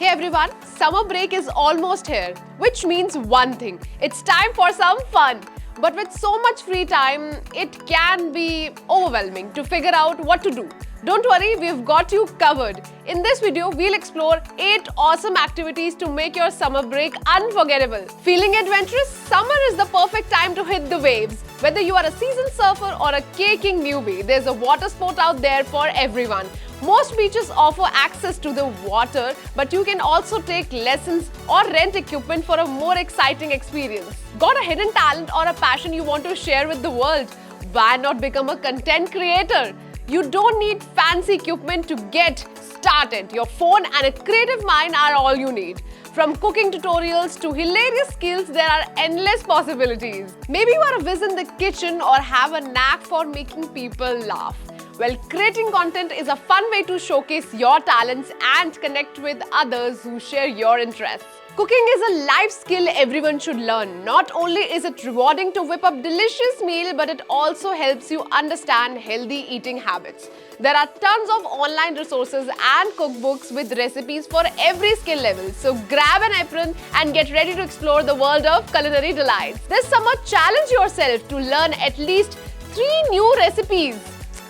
Hey everyone, summer break is almost here, which means one thing, it's time for some fun. But with so much free time, it can be overwhelming to figure out what to do. Don't worry, we've got you covered. In this video, we'll explore 8 awesome activities to make your summer break unforgettable. Feeling adventurous? Summer is the perfect time to hit the waves. Whether you are a seasoned surfer or a caking newbie, there's a water sport out there for everyone. Most beaches offer access to the water, but you can also take lessons or rent equipment for a more exciting experience. Got a hidden talent or a passion you want to share with the world? Why not become a content creator? You don't need fancy equipment to get started. Your phone and a creative mind are all you need. From cooking tutorials to hilarious skills, there are endless possibilities. Maybe you are a whiz in the kitchen or have a knack for making people laugh. Well, creating content is a fun way to showcase your talents and connect with others who share your interests. Cooking is a life skill everyone should learn. Not only is it rewarding to whip up delicious meal, but it also helps you understand healthy eating habits. There are tons of online resources and cookbooks with recipes for every skill level. So grab an apron and get ready to explore the world of culinary delights. This summer, challenge yourself to learn at least 3 new recipes.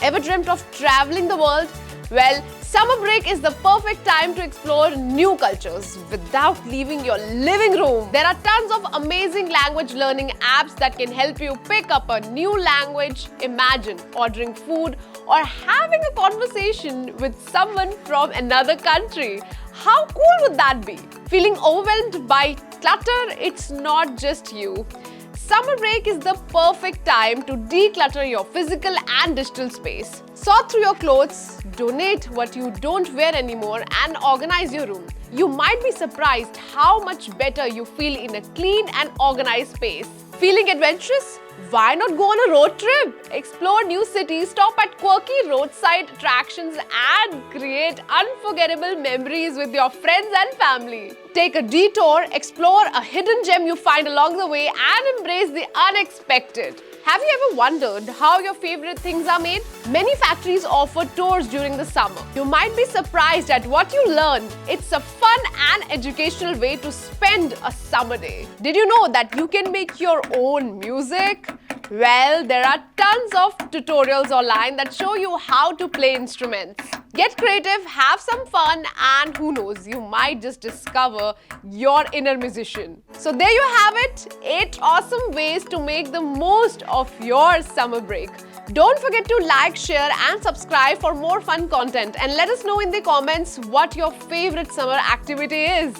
Ever dreamt of traveling the world? Well, summer break is the perfect time to explore new cultures without leaving your living room. There are tons of amazing language learning apps that can help you pick up a new language. Imagine ordering food or having a conversation with someone from another country. How cool would that be? Feeling overwhelmed by clutter? It's not just you. Summer break is the perfect time to declutter your physical and digital space. Sort through your clothes, donate what you don't wear anymore, and organize your room. You might be surprised how much better you feel in a clean and organized space. Feeling adventurous? Why not go on a road trip? Explore new cities, stop at quirky roadside attractions, and create unforgettable memories with your friends and family. Take a detour, explore a hidden gem you find along the way, and embrace the unexpected. Have you ever wondered how your favorite things are made? Many factories offer tours during the summer. You might be surprised at what you learn. It's a fun and educational way to spend a summer day. Did you know that you can make your own music? Well, there are tons of tutorials online that show you how to play instruments. Get creative, have some fun, and who knows, you might just discover your inner musician. So there you have it, 8 awesome ways to make the most of your summer break. Don't forget to like, share, and subscribe for more fun content, and let us know in the comments what your favorite summer activity is.